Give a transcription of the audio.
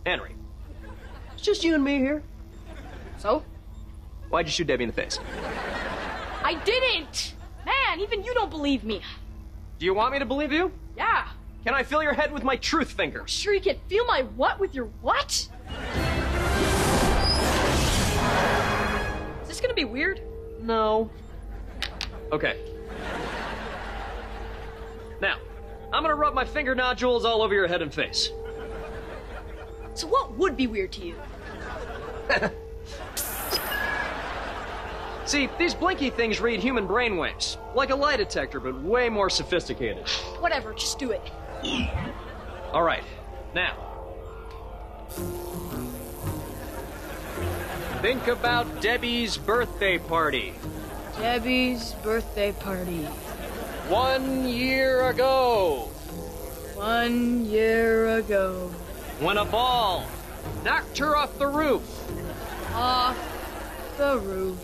Henry, it's just you and me here. So? Why'd you shoot Debbie in the face? I didn't! Man, even you don't believe me. Do you want me to believe you? Yeah. Can I fill your head with my truth finger? Sure you can feel my what with your what? Is this gonna be weird? No. Okay. Now, I'm gonna rub my finger nodules all over your head and face. So what would be weird to you? See, these blinky things read human brainwaves, like a lie detector, but way more sophisticated. Whatever, just do it. All right, now. Think about Debbie's birthday party. Debbie's birthday party. 1 year ago. 1 year ago. When a ball knocked her off the roof. Off the roof.